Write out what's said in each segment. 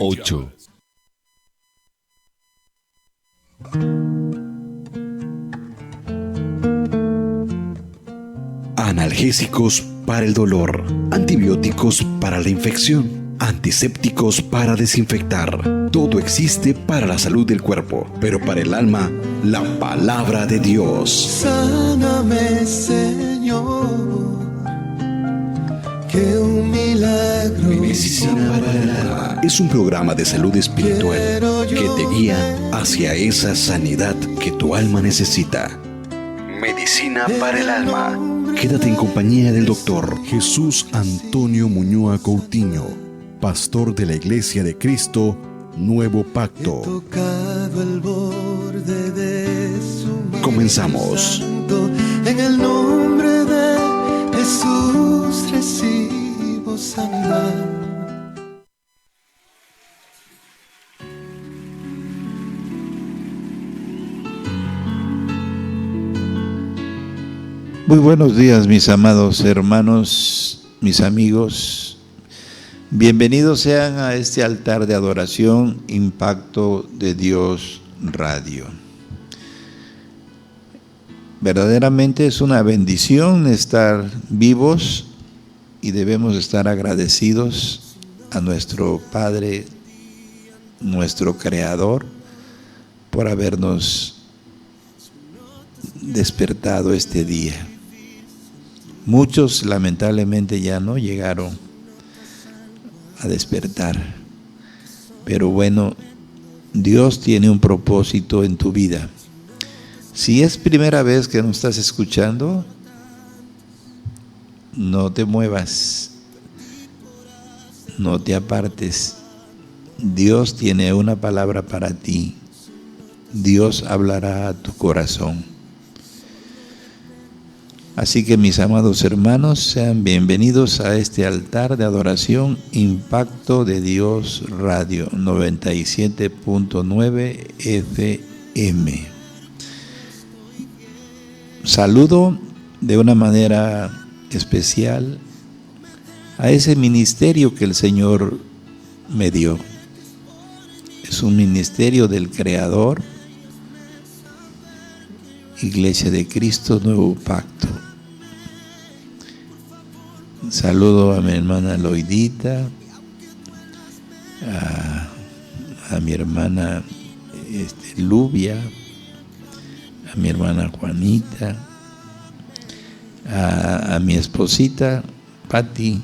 8. Analgésicos para el dolor, antibióticos para la infección, antisépticos para desinfectar. Todo existe para la salud del cuerpo, pero para el alma, la palabra de Dios. Sáname, Señor, que un milagro. Medicina para el alma es un programa de salud espiritual que te guía hacia esa sanidad que tu alma necesita. Medicina para el alma. Quédate en compañía del doctor Jesús Antonio Muñoa Coutinho, pastor de la Iglesia de Cristo, Nuevo Pacto. He tocado el borde de su manto. Comenzamos. En el nombre de Jesús recibo sanidad. Muy buenos días, mis amados hermanos, mis amigos. Bienvenidos sean a este altar de adoración, Impacto de Dios Radio. Verdaderamente es una bendición estar vivos y debemos estar agradecidos a nuestro Padre, nuestro Creador, por habernos despertado este día. Muchos lamentablemente ya no llegaron a despertar, pero bueno, Dios tiene un propósito en tu vida. Si es primera vez que nos estás escuchando, no te muevas, no te apartes. Dios tiene una palabra para ti. Dios hablará a tu corazón. Así que mis amados hermanos, sean bienvenidos a este altar de adoración, Impacto de Dios Radio 97.9 FM. Saludo de una manera especial a ese ministerio que el Señor me dio. Es un ministerio del Creador, Iglesia de Cristo, Nuevo Pacto. Saludo a mi hermana Loidita, a mi hermana Lubia, a mi hermana Juanita, a mi esposita Patti,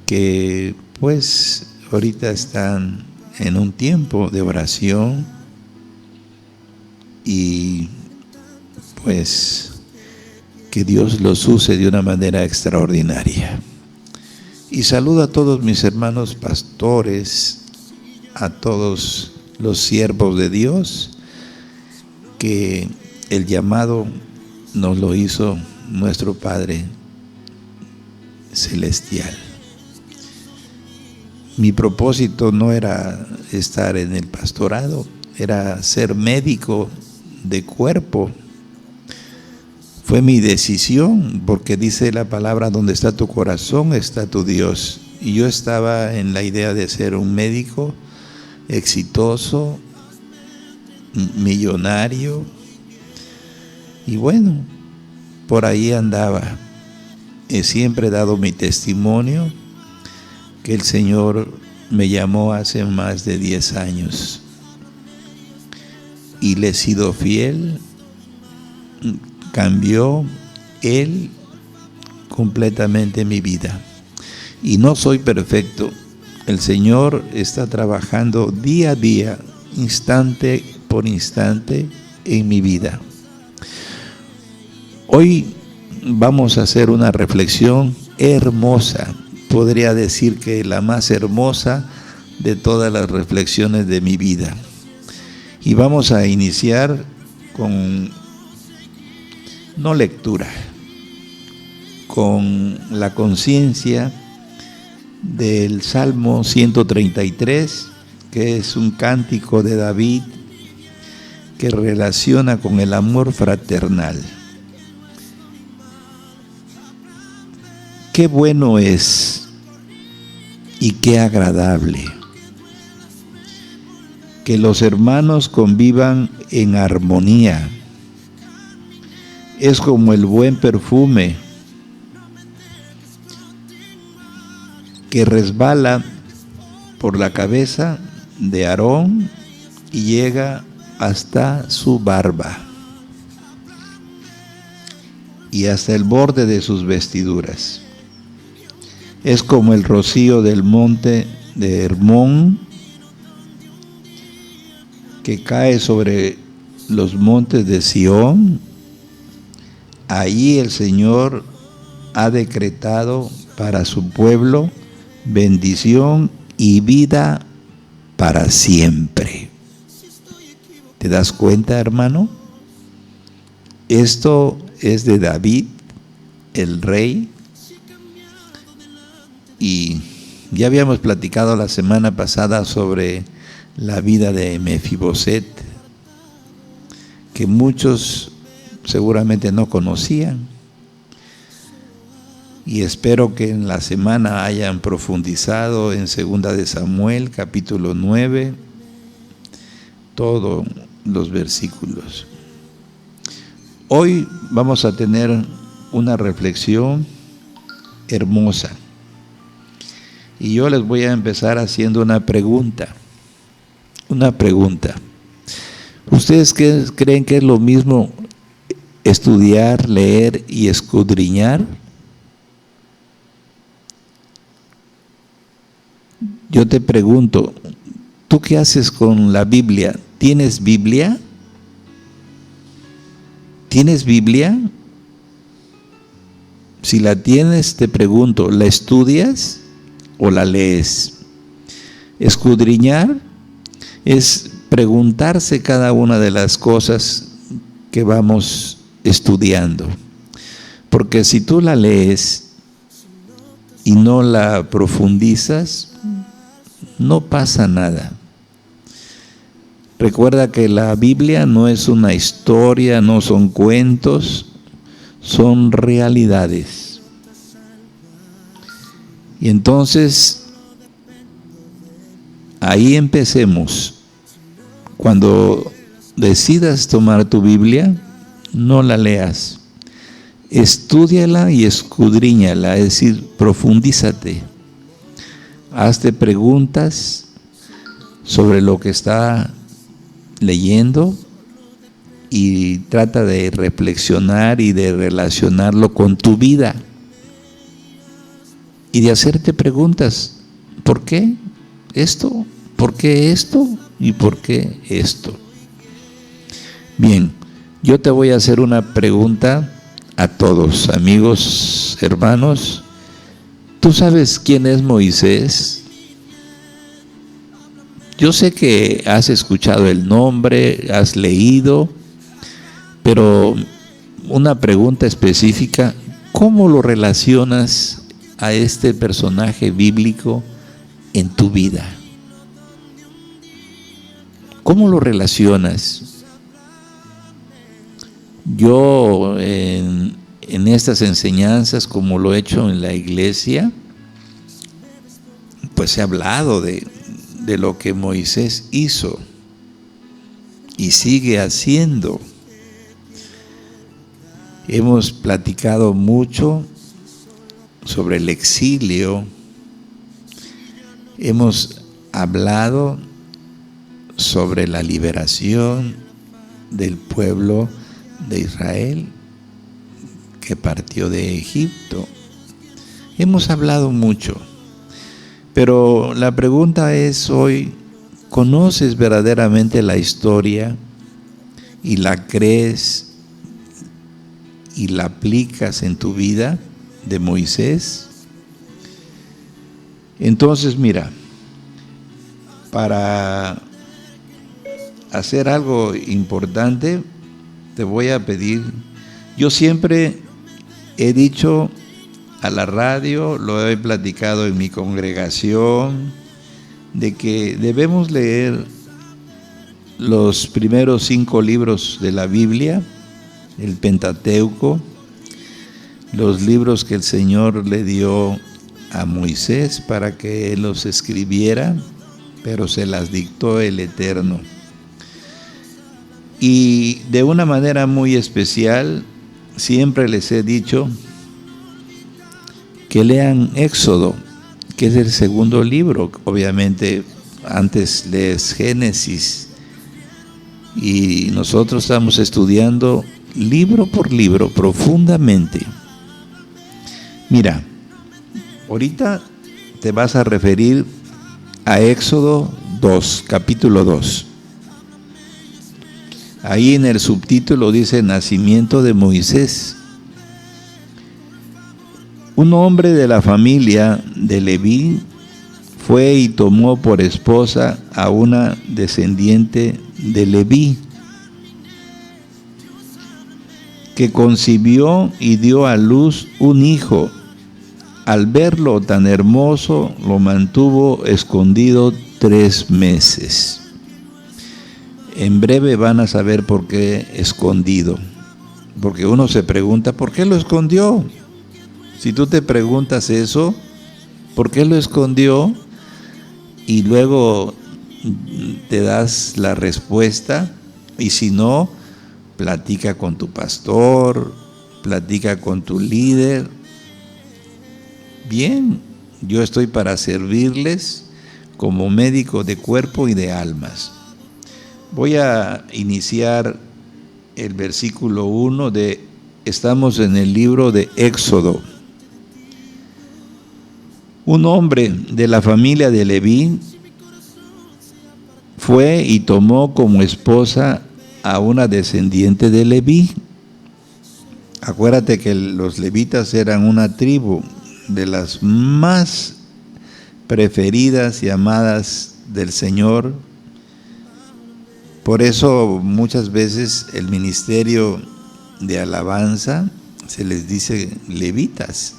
que pues ahorita están en un tiempo de oración y pues que Dios los use de una manera extraordinaria. Y saludo a todos mis hermanos pastores, a todos los siervos de Dios, que el llamado nos lo hizo nuestro Padre Celestial. Mi propósito no era estar en el pastorado, era ser médico de cuerpo. Fue mi decisión, porque dice la palabra, donde está tu corazón, está tu Dios. Y yo estaba en la idea de ser un médico exitoso, millonario. Y bueno, por ahí andaba. He siempre dado mi testimonio, que el Señor me llamó hace más de 10 años. Y le he sido fiel. Cambió Él completamente mi vida. Y no soy perfecto. El Señor está trabajando día a día, instante por instante en mi vida. Hoy vamos a hacer una reflexión hermosa. Podría decir que la más hermosa de todas las reflexiones de mi vida. Y vamos a iniciar con no lectura, con la conciencia del Salmo 133, que es un cántico de David que relaciona con el amor fraternal. Qué bueno es y qué agradable que los hermanos convivan en armonía. Es como el buen perfume que resbala por la cabeza de Aarón y llega hasta su barba y hasta el borde de sus vestiduras. Es como el rocío del monte de Hermón que cae sobre los montes de Sión. Allí el Señor ha decretado para su pueblo bendición y vida para siempre. ¿Te das cuenta, hermano? Esto es de David, el rey, y ya habíamos platicado la semana pasada sobre la vida de Mefiboset, que muchos seguramente no conocían, y espero que en la semana hayan profundizado en 2 de Samuel, capítulo 9, todos los versículos. Hoy vamos a tener una reflexión hermosa, y yo les voy a empezar haciendo una pregunta. ¿Ustedes creen que es lo mismo estudiar, leer y escudriñar? Yo te pregunto, ¿tú qué haces con la Biblia? ¿Tienes Biblia? ¿Tienes Biblia? Si la tienes, te pregunto, ¿la estudias o la lees? Escudriñar es preguntarse cada una de las cosas que vamos estudiando. Porque si tú la lees y no la profundizas, no pasa nada. Recuerda que la Biblia no es una historia, no son cuentos, son realidades. Y entonces, ahí empecemos. Cuando decidas tomar tu Biblia, no la leas. Estúdiala y escudriñala, es decir, profundízate. Hazte preguntas sobre lo que está leyendo y trata de reflexionar y de relacionarlo con tu vida y de hacerte preguntas. ¿Por qué esto? ¿Por qué esto? ¿Y por qué esto? Bien, yo te voy a hacer una pregunta a todos, amigos, hermanos. ¿Tú sabes quién es Moisés? Yo sé que has escuchado el nombre, has leído, pero una pregunta específica, ¿cómo lo relacionas a este personaje bíblico en tu vida? ¿Cómo lo relacionas? Yo en estas enseñanzas, como lo he hecho en la iglesia, pues he hablado de lo que Moisés hizo y sigue haciendo. Hemos platicado mucho sobre el exilio, hemos hablado sobre la liberación del pueblo de Israel que partió de Egipto. Hemos hablado mucho, pero la pregunta es hoy, ¿conoces verdaderamente la historia y la crees y la aplicas en tu vida de Moisés? Entonces, mira, para hacer algo importante, te voy a pedir, yo siempre he dicho a la radio, lo he platicado en mi congregación, de que debemos leer los primeros 5 libros de la Biblia, el Pentateuco, los libros que el Señor le dio a Moisés para que él los escribiera, pero se las dictó el Eterno. Y de una manera muy especial, siempre les he dicho que lean Éxodo, que es el segundo libro. Obviamente antes lees Génesis, y nosotros estamos estudiando libro por libro profundamente. Mira, ahorita te vas a referir a Éxodo 2, capítulo 2. Ahí en el subtítulo dice nacimiento de Moisés. Un hombre de la familia de Leví fue y tomó por esposa a una descendiente de Leví, que concibió y dio a luz un hijo. Al verlo tan hermoso, lo mantuvo escondido 3 meses. En breve van a saber por qué escondido. Porque uno se pregunta, ¿por qué lo escondió? Si tú te preguntas eso, ¿por qué lo escondió? Y luego te das la respuesta, y si no, platica con tu pastor, platica con tu líder. Bien, yo estoy para servirles como médico de cuerpo y de almas. Voy a iniciar el versículo 1 estamos en el libro de Éxodo. Un hombre de la familia de Leví fue y tomó como esposa a una descendiente de Leví. Acuérdate que los levitas eran una tribu de las más preferidas y amadas del Señor. Por eso muchas veces el ministerio de alabanza se les dice levitas,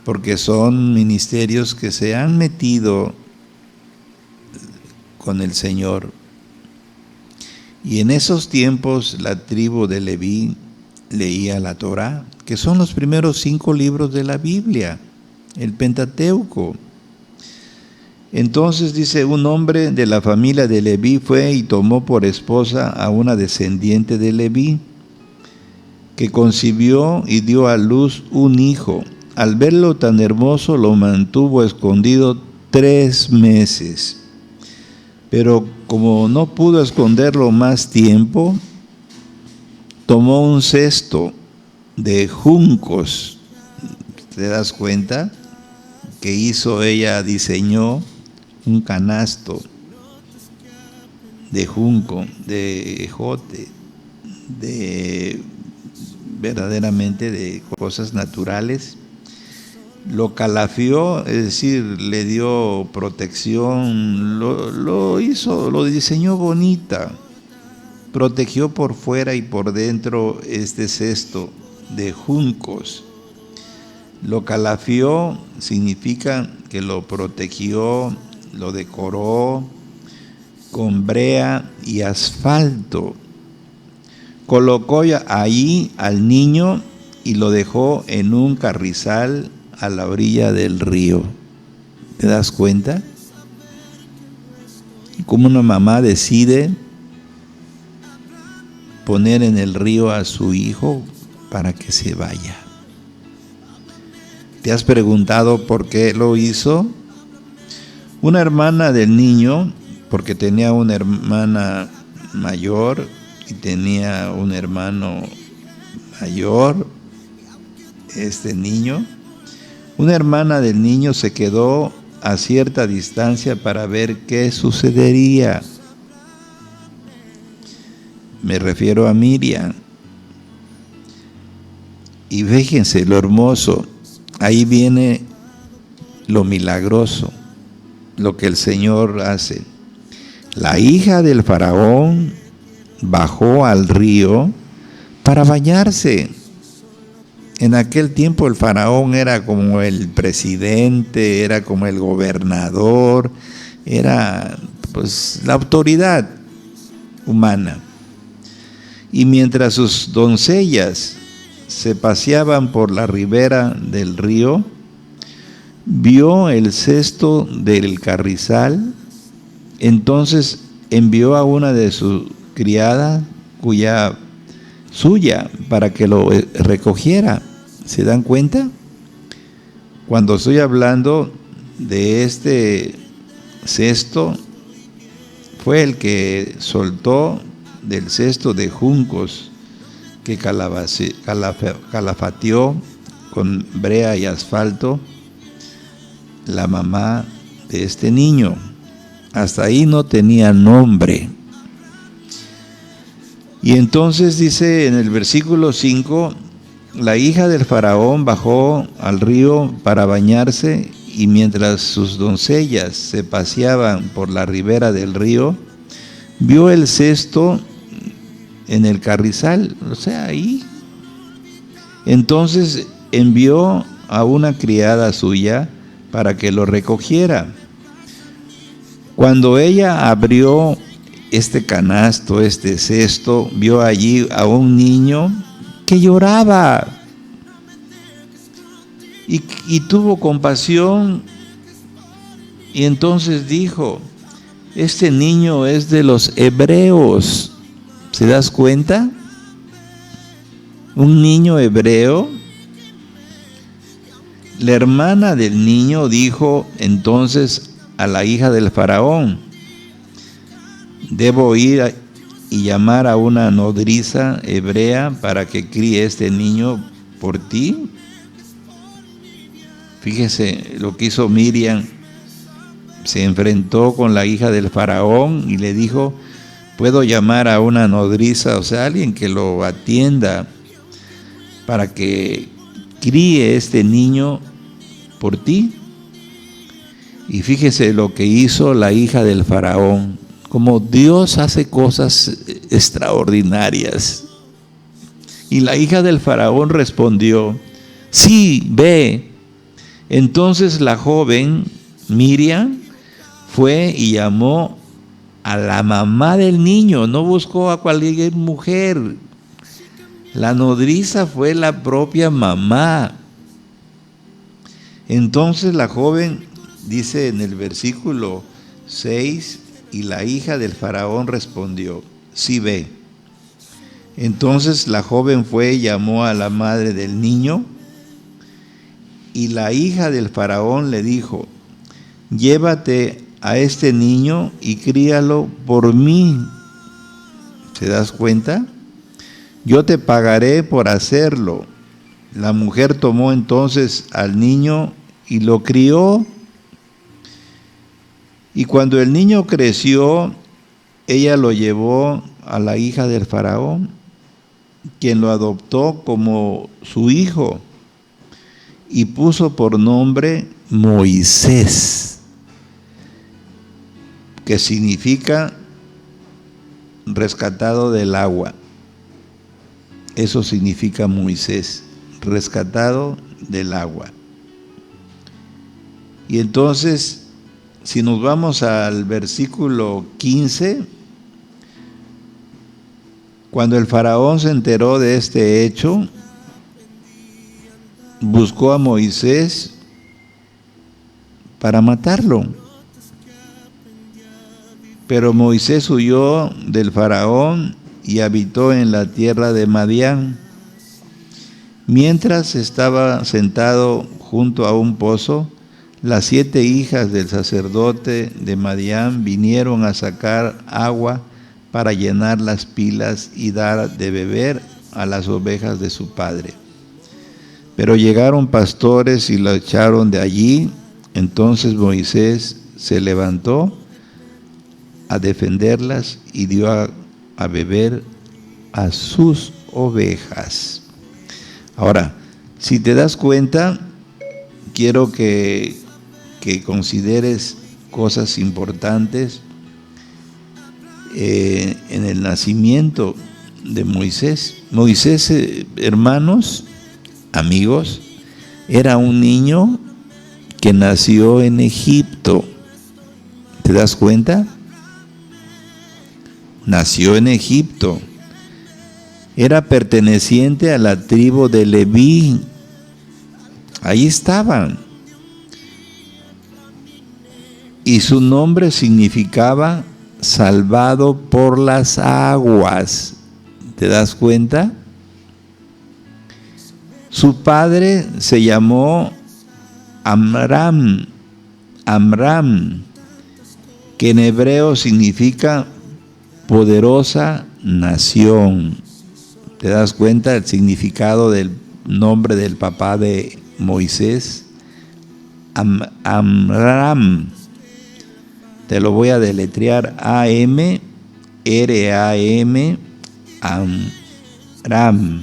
porque son ministerios que se han metido con el Señor. Y en esos tiempos la tribu de Leví leía la Torá, que son los primeros 5 libros de la Biblia, el Pentateuco. Entonces dice, un hombre de la familia de Leví fue y tomó por esposa a una descendiente de Leví, que concibió y dio a luz un hijo. Al verlo tan hermoso, lo mantuvo escondido 3 meses. Pero como no pudo esconderlo más tiempo, tomó un cesto de juncos. ¿Te das cuenta? Que hizo ella, diseñó un canasto de junco, de ejote, verdaderamente de cosas naturales. Lo calafió, es decir, le dio protección, lo diseñó bonita, protegió por fuera y por dentro este cesto de juncos. Lo calafió significa que lo protegió, lo decoró con brea y asfalto. Colocó ahí al niño y lo dejó en un carrizal a la orilla del río. ¿Te das cuenta? Cómo una mamá decide poner en el río a su hijo para que se vaya. ¿Te has preguntado por qué lo hizo? Una hermana del niño, porque tenía una hermana mayor y tenía un hermano mayor, este niño, una hermana del niño se quedó a cierta distancia para ver qué sucedería. Me refiero a Miriam. Y fíjense lo hermoso, ahí viene lo milagroso, lo que el Señor hace. La hija del faraón bajó al río para bañarse. En aquel tiempo el faraón era como el presidente, era como el gobernador, era pues la autoridad humana. Y mientras sus doncellas se paseaban por la ribera del río, vio el cesto del carrizal Entonces envió a una de sus criadas, suya, para que lo recogiera. ¿Se dan cuenta? Cuando estoy hablando de este cesto, fue el que soltó del cesto de juncos que calafateó con brea y asfalto la mamá de este niño. Hasta ahí no tenía nombre. Y entonces dice en el versículo 5, la hija del faraón bajó al río para bañarse, y mientras sus doncellas se paseaban por la ribera del río, vio el cesto en el carrizal, o sea, ahí. Entonces envió a una criada suya para que lo recogiera. Cuando ella abrió este canasto, este cesto, vio allí a un niño que lloraba y tuvo compasión, y entonces dijo: este niño es de los hebreos. ¿Se das cuenta? Un niño hebreo. La hermana del niño dijo entonces a la hija del faraón: debo ir y llamar a una nodriza hebrea para que críe este niño por ti. Fíjese lo que hizo Miriam. Se enfrentó con la hija del faraón y le dijo: puedo llamar a una nodriza, o sea, alguien que lo atienda, para que críe este niño por ti. Y fíjese lo que hizo la hija del faraón. Como Dios hace cosas extraordinarias. Y la hija del faraón respondió: sí, ve. Entonces la joven Miriam fue y llamó a la mamá del niño, no buscó a cualquier mujer. La nodriza fue la propia mamá. Entonces la joven, dice en el versículo 6, y la hija del faraón respondió: sí, ve. Entonces la joven fue y llamó a la madre del niño, y la hija del faraón le dijo: llévate a este niño y críalo por mí. ¿Se das cuenta? Yo te pagaré por hacerlo. La mujer tomó entonces al niño y lo crió. Y cuando el niño creció, ella lo llevó a la hija del faraón, quien lo adoptó como su hijo y puso por nombre Moisés, que significa rescatado del agua. Eso significa Moisés, rescatado del agua. Y entonces, si nos vamos al versículo 15, cuando el faraón se enteró de este hecho, buscó a Moisés para matarlo. Pero Moisés huyó del faraón y habitó en la tierra de Madián. Mientras estaba sentado junto a un pozo, las 7 hijas del sacerdote de Madián vinieron a sacar agua para llenar las pilas y dar de beber a las ovejas de su padre. Pero llegaron pastores y la echaron de allí. Entonces Moisés se levantó a defenderlas y dio a beber a sus ovejas. Ahora, si te das cuenta, quiero que consideres cosas importantes en el nacimiento de Moisés. Moisés, hermanos, amigos, era un niño que nació en Egipto. ¿Te das cuenta? Nació en Egipto. Era perteneciente a la tribu de Leví. Ahí estaban. y su nombre significaba salvado por las aguas. ¿Te das cuenta? Su padre se llamó Amram, que en hebreo significa poderosa nación. ¿Te das cuenta el significado del nombre del papá de Moisés? Amram. Te lo voy a deletrear: A-M-R-A-M, Amram,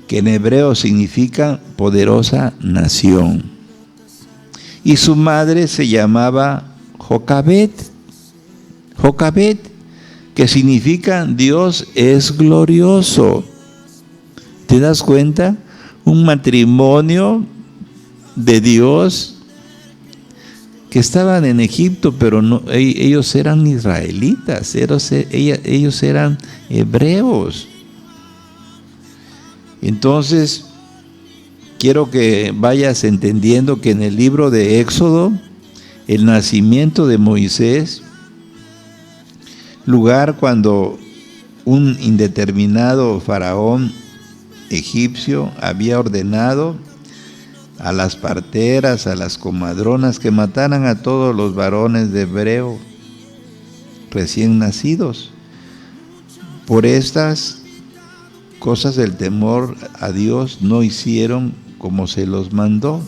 que en hebreo significa poderosa nación. Y su madre se llamaba Jocabed, que significa Dios es glorioso. ¿Te das cuenta? Un matrimonio de Dios que estaban en Egipto, pero no, ellos eran israelitas, ellos eran hebreos. Entonces, quiero que vayas entendiendo que en el libro de Éxodo, el nacimiento de Moisés, lugar cuando un indeterminado faraón egipcio había ordenado a las parteras, a las comadronas, que mataran a todos los varones de hebreo recién nacidos. Por estas cosas del temor a Dios no hicieron como se los mandó.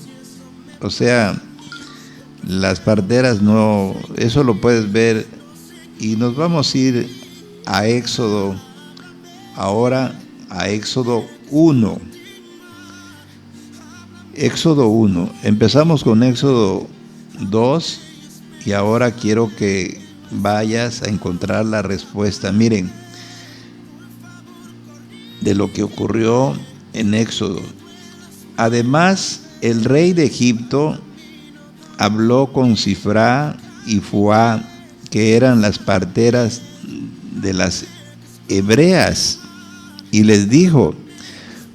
O sea, las parteras no, eso lo puedes ver. Y nos vamos a ir a Éxodo, ahora a Éxodo 1. Éxodo 1. Empezamos con Éxodo 2 y ahora quiero que vayas a encontrar la respuesta. Miren, de lo que ocurrió en Éxodo. Además, el rey de Egipto habló con Sifrá y Fuá, que eran las parteras de las hebreas, y les dijo: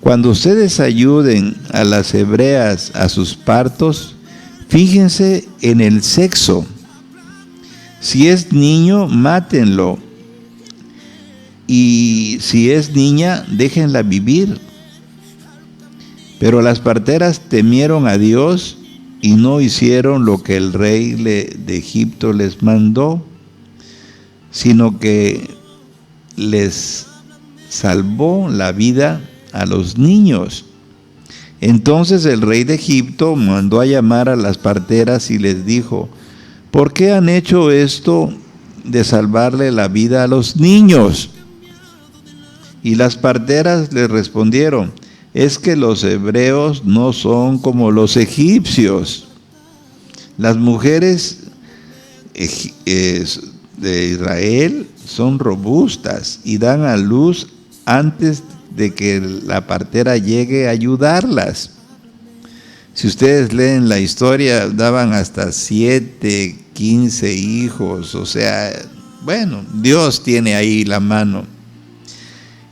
cuando ustedes ayuden a las hebreas a sus partos, fíjense en el sexo. Si es niño, mátenlo, y si es niña, déjenla vivir. Pero las parteras temieron a Dios y no hicieron lo que el rey de Egipto les mandó, sino que les salvó la vida a los niños. Entonces el rey de Egipto mandó a llamar a las parteras y les dijo: ¿por qué han hecho esto de salvarle la vida a los niños? Y las parteras le respondieron: es que los hebreos no son como los egipcios. Las mujeres de Israel son robustas y dan a luz antes de que la partera llegue a ayudarlas. Si ustedes leen la historia, daban hasta 7, 15 hijos. O sea, bueno, Dios tiene ahí la mano.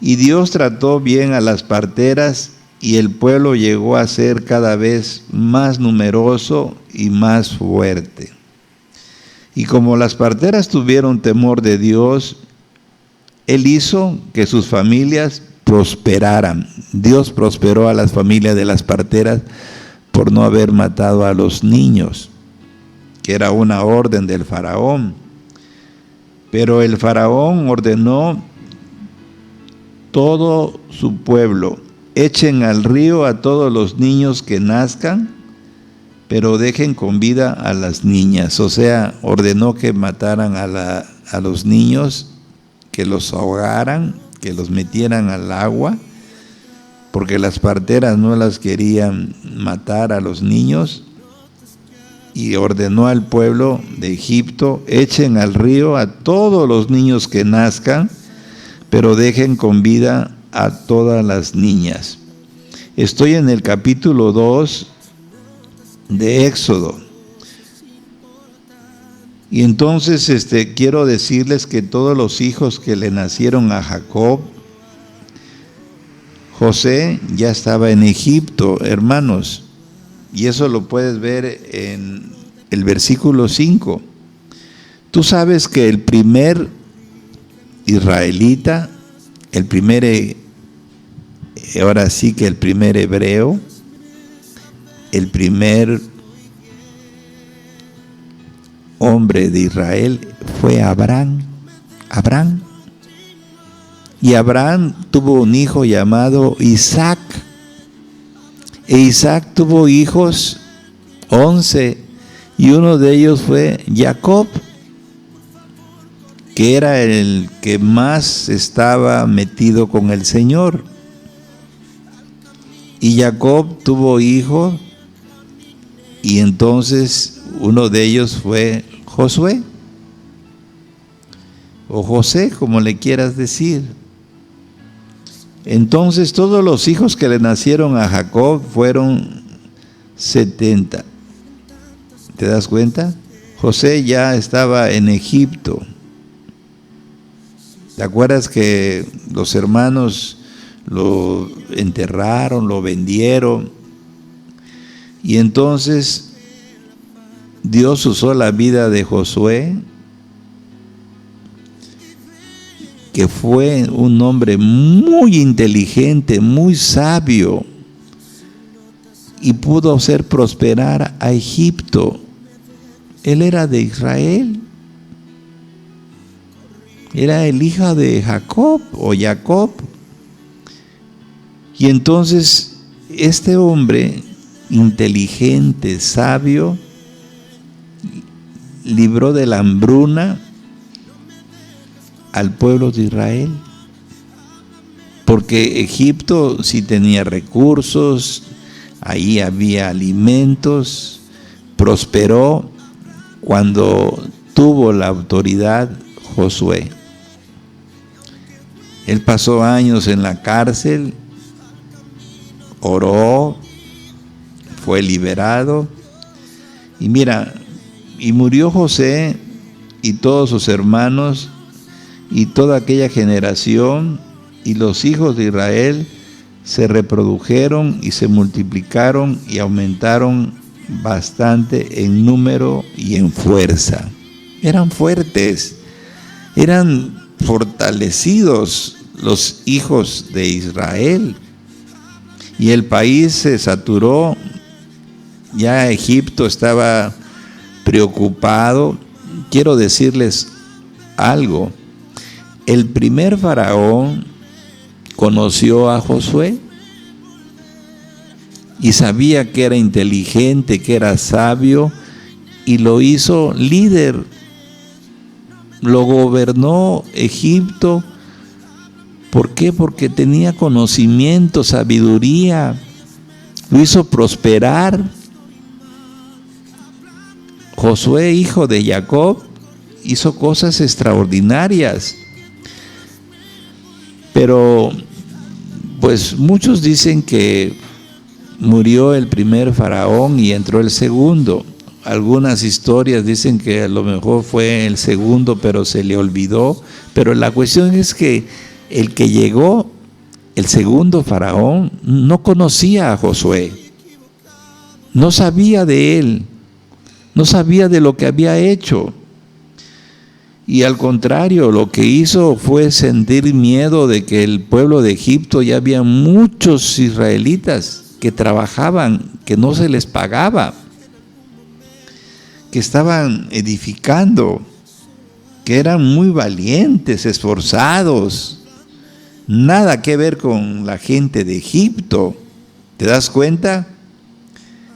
Y Dios trató bien a las parteras y el pueblo llegó a ser cada vez más numeroso y más fuerte. Y como las parteras tuvieron temor de Dios, Él hizo que sus familias prosperaran. Dios prosperó a las familias de las parteras por no haber matado a los niños, que era una orden del faraón. Pero el faraón ordenó todo su pueblo: echen al río a todos los niños que nazcan, pero dejen con vida a las niñas. O sea, ordenó que mataran a los niños, que los ahogaran, que los metieran al agua, porque las parteras no las querían matar a los niños. Y ordenó al pueblo de Egipto: echen al río a todos los niños que nazcan, pero dejen con vida a todas las niñas. Estoy en el capítulo 2 de Éxodo. Y entonces quiero decirles que todos los hijos que le nacieron a Jacob, José ya estaba en Egipto, hermanos. Y eso lo puedes ver en el versículo 5. Tú sabes que el primer israelita, el primer hebreo, el primer hombre de Israel fue Abraham. Y Abraham tuvo un hijo llamado Isaac. E Isaac tuvo hijos 11, y uno de ellos fue Jacob, que era el que más estaba metido con el Señor. Y Jacob tuvo hijos, y entonces uno de ellos fue Josué, o José, como le quieras decir. Entonces todos los hijos que le nacieron a Jacob fueron 70. ¿Te das cuenta? José ya estaba en Egipto. ¿Te acuerdas que los hermanos lo enterraron, lo vendieron? Y entonces Dios usó la vida de Josué, que fue un hombre muy inteligente, muy sabio, y pudo hacer prosperar a Egipto. Él era de Israel. Era el hijo de Jacob o Jacob. Y entonces este hombre inteligente, sabio, libró de la hambruna al pueblo de Israel. Porque Egipto sí tenía recursos, ahí había alimentos, prosperó cuando tuvo la autoridad Josué. Él pasó años en la cárcel, oró, fue liberado, y mira, y murió José y todos sus hermanos y toda aquella generación, y los hijos de Israel se reprodujeron y se multiplicaron y aumentaron bastante en número y en fuerza. Eran fuertes, eran fortalecidos los hijos de Israel, y el país se saturó. Ya Egipto estaba preocupado. Quiero decirles algo. El primer faraón conoció a Josué y sabía que era inteligente, que era sabio, y lo hizo líder. Lo gobernó Egipto. ¿Por qué? Porque tenía conocimiento, sabiduría. Lo hizo prosperar. Josué, hijo de Jacob, hizo cosas extraordinarias. Pero, pues muchos dicen que murió el primer faraón y entró el segundo. Algunas historias dicen que a lo mejor fue el segundo, pero se le olvidó. Pero la cuestión es que el que llegó, el segundo faraón, no conocía a Josué. No sabía de él. No sabía de lo que había hecho. Y al contrario, lo que hizo fue sentir miedo de que el pueblo de Egipto, ya había muchos israelitas que trabajaban, que no se les pagaba, que estaban edificando, que eran muy valientes, esforzados. Nada que ver con la gente de Egipto. ¿Te das cuenta?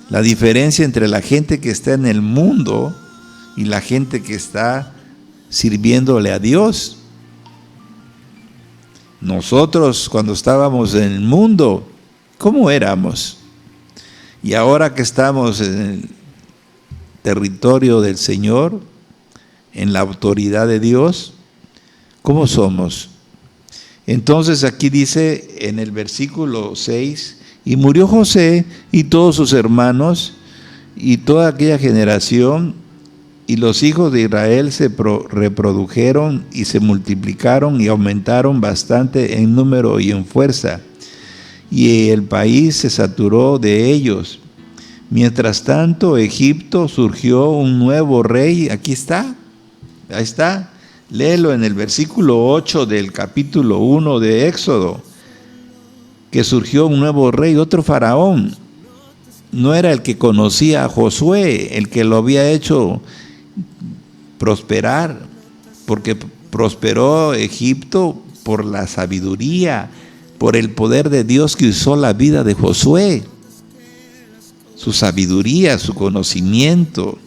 La diferencia entre la gente que está en el mundo y la gente que está sirviéndole a Dios. Nosotros, cuando estábamos en el mundo, ¿cómo éramos? Y ahora que estamos en el territorio del Señor, en la autoridad de Dios, ¿cómo somos? Entonces aquí dice en el versículo 6, y murió José y todos sus hermanos y toda aquella generación, y los hijos de Israel se reprodujeron y se multiplicaron y aumentaron bastante en número y en fuerza, y el país se saturó de ellos. Mientras tanto, Egipto surgió un nuevo rey. Aquí está, ahí está. Léelo en el versículo 8 del capítulo 1 de Éxodo. Que surgió un nuevo rey, otro faraón. No era el que conocía a Josué, el que lo había hecho prosperar, porque prosperó Egipto por la sabiduría, por el poder de Dios que usó la vida de Josué, su sabiduría, su conocimiento.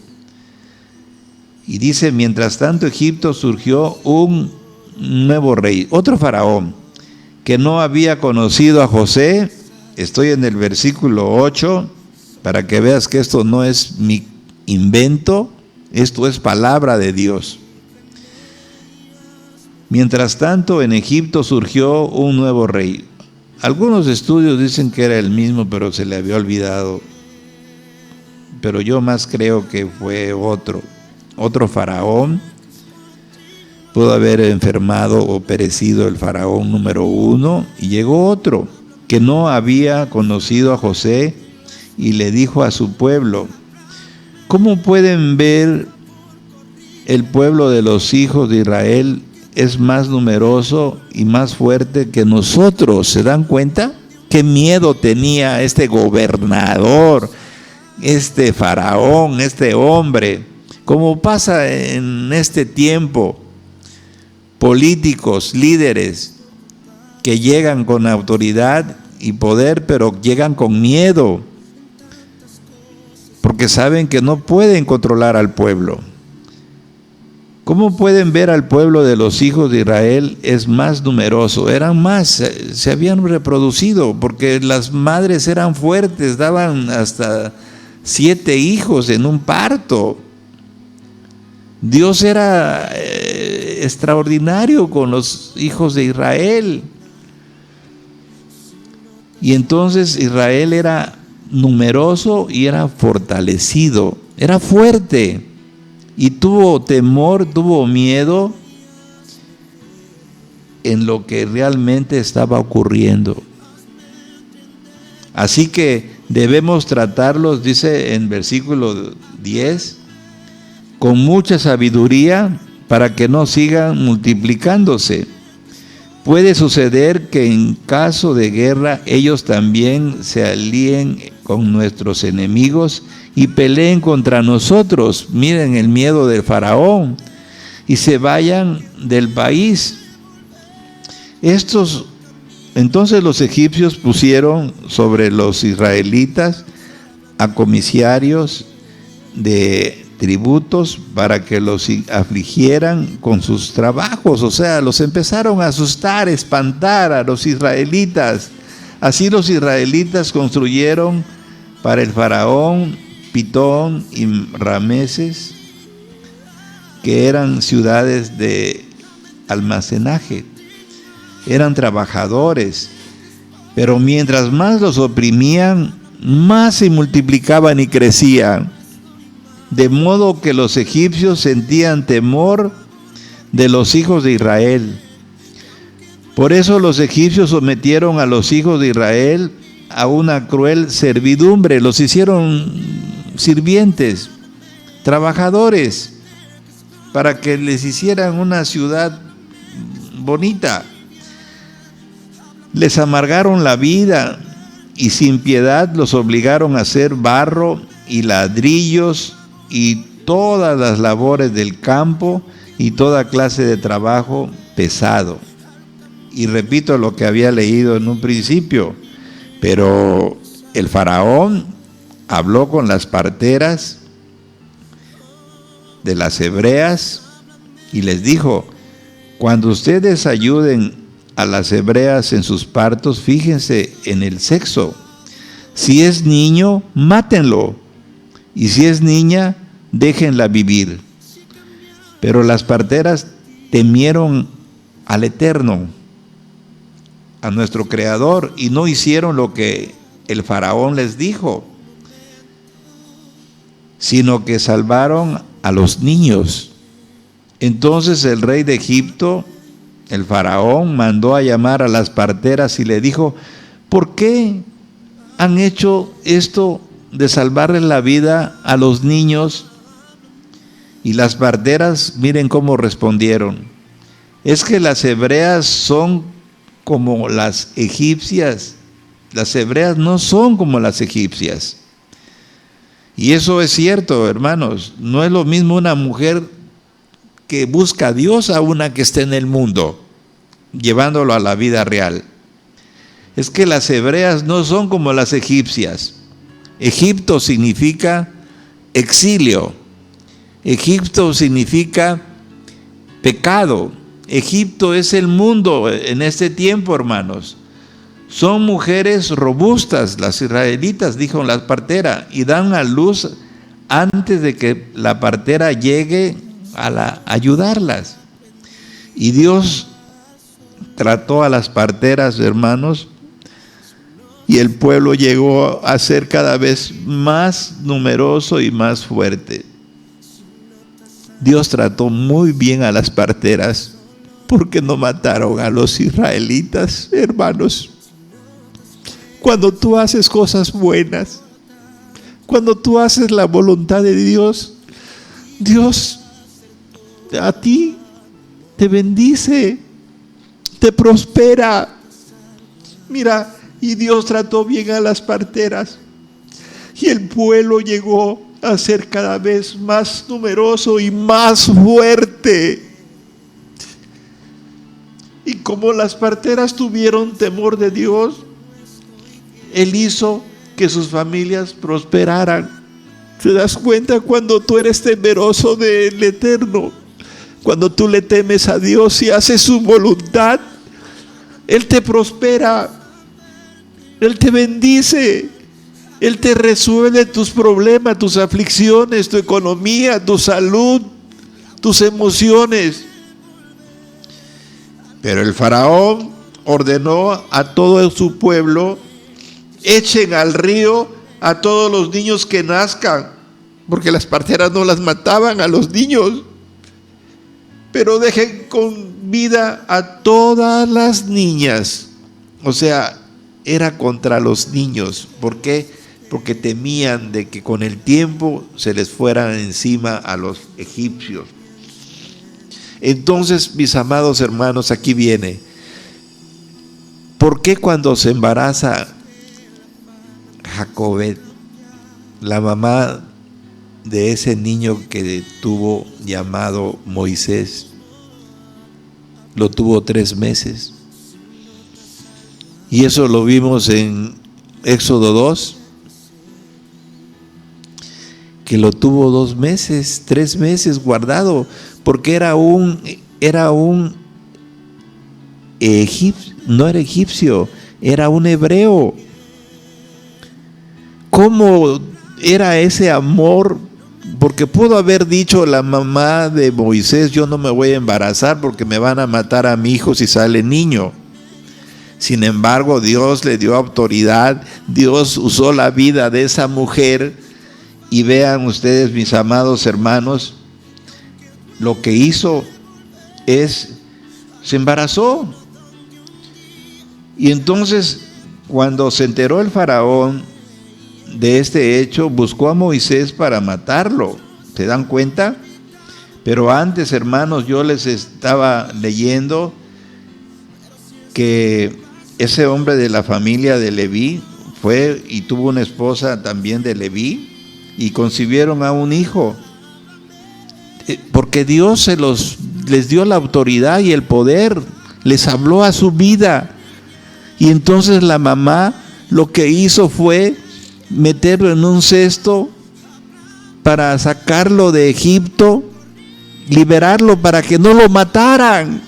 Y dice, mientras tanto Egipto surgió un nuevo rey, otro faraón, que no había conocido a José. Estoy en el versículo 8, para que veas que esto no es mi invento, esto es palabra de Dios. Mientras tanto, en Egipto surgió un nuevo rey. Algunos estudios dicen que era el mismo, pero se le había olvidado. Pero yo más creo que fue otro faraón. Pudo haber enfermado o perecido el faraón número 1, y llegó otro que no había conocido a José y le dijo a su pueblo: ¿cómo pueden ver el pueblo de los hijos de Israel es más numeroso y más fuerte que nosotros? ¿Se dan cuenta? ¿Qué miedo tenía este gobernador, este faraón, este hombre? Como pasa en este tiempo, políticos, líderes que llegan con autoridad y poder, pero llegan con miedo, porque saben que no pueden controlar al pueblo. ¿Cómo pueden ver al pueblo de los hijos de Israel es más numeroso? Eran más, se habían reproducido, porque las madres eran fuertes, daban hasta 7 hijos en un parto. Dios era extraordinario con los hijos de Israel. Y entonces Israel era numeroso y era fortalecido, era fuerte. Y tuvo temor, tuvo miedo en lo que realmente estaba ocurriendo. Así que debemos tratarlos, dice en versículo 10, con mucha sabiduría para que no sigan multiplicándose. Puede suceder que en caso de guerra ellos también se alíen con nuestros enemigos y peleen contra nosotros. Miren el miedo del faraón, y se vayan del país. Entonces los egipcios pusieron sobre los israelitas a comisarios de tributos para que los afligieran con sus trabajos. O sea, los empezaron a asustar, espantar a los israelitas. Así los israelitas construyeron para el faraón Pitón y Rameses, que eran ciudades de almacenaje. Eran trabajadores, pero mientras más los oprimían, más se multiplicaban y crecían. De modo que los egipcios sentían temor de los hijos de Israel. Por eso los egipcios sometieron a los hijos de Israel a una cruel servidumbre. Los hicieron sirvientes, trabajadores, para que les hicieran una ciudad bonita. Les amargaron la vida y sin piedad los obligaron a hacer barro y ladrillos y todas las labores del campo y toda clase de trabajo pesado. Y repito lo que había leído en un principio, pero el faraón habló con las parteras de las hebreas y les dijo: cuando ustedes ayuden a las hebreas en sus partos, fíjense en el sexo. Si es niño, mátenlo, y si es niña, déjenla vivir. Pero las parteras temieron al Eterno, a nuestro Creador, y no hicieron lo que el faraón les dijo, sino que salvaron a los niños. Entonces el rey de Egipto, el faraón, mandó a llamar a las parteras y le dijo: ¿por qué han hecho esto de salvarle la vida a los niños. Y las parteras, miren cómo respondieron. Es que las hebreas son como las egipcias. Las hebreas no son como las egipcias. Y eso es cierto, hermanos. No es lo mismo una mujer que busca a Dios a una que esté en el mundo, llevándolo a la vida real. Es que las hebreas no son como las egipcias. Egipto significa exilio. Egipto significa pecado. Egipto es el mundo en este tiempo, hermanos. Son mujeres robustas, las israelitas, dijo la partera, y dan a luz antes de que la partera llegue a ayudarlas. Y Dios trató a las parteras, hermanos, y el pueblo llegó a ser cada vez más numeroso y más fuerte. Dios trató muy bien a las parteras, porque no mataron a los israelitas, hermanos. Cuando tú haces cosas buenas, cuando tú haces la voluntad de Dios, Dios a ti te bendice, te prospera. Mira, y Dios trató bien a las parteras, y el pueblo llegó a ser cada vez más numeroso y más fuerte. Y como las parteras tuvieron temor de Dios, Él hizo que sus familias prosperaran. ¿Te das cuenta? Cuando tú eres temeroso del Eterno, cuando tú le temes a Dios y haces su voluntad, Él te prospera, Él te bendice, Él te resuelve tus problemas, tus aflicciones, tu economía, tu salud, tus emociones. Pero el faraón ordenó a todo su pueblo: echen al río a todos los niños que nazcan, porque las parteras no las mataban a los niños, pero dejen con vida a todas las niñas. O sea, era contra los niños. ¿Por qué? Porque temían de que con el tiempo se les fueran encima a los egipcios. Entonces, mis amados hermanos, aquí viene. ¿Por qué cuando se embaraza Jacobet, la mamá de ese niño que tuvo llamado Moisés, lo tuvo 3 meses? Y eso lo vimos en Éxodo 2, que lo tuvo 2 meses, 3 meses guardado, porque no era egipcio, era un hebreo. ¿Cómo era ese amor? Porque pudo haber dicho la mamá de Moisés: yo no me voy a embarazar porque me van a matar a mi hijo si sale niño. Sin embargo, Dios le dio autoridad, Dios usó la vida de esa mujer, y vean ustedes, mis amados hermanos, lo que hizo es, se embarazó. Y entonces, cuando se enteró el faraón de este hecho, buscó a Moisés para matarlo. ¿Se dan cuenta? Pero antes, hermanos, yo les estaba leyendo que ese hombre de la familia de Leví fue y tuvo una esposa también de Leví, y concibieron a un hijo, porque Dios les dio la autoridad y el poder, les habló a su vida. Y entonces la mamá lo que hizo fue meterlo en un cesto para sacarlo de Egipto, liberarlo para que no lo mataran,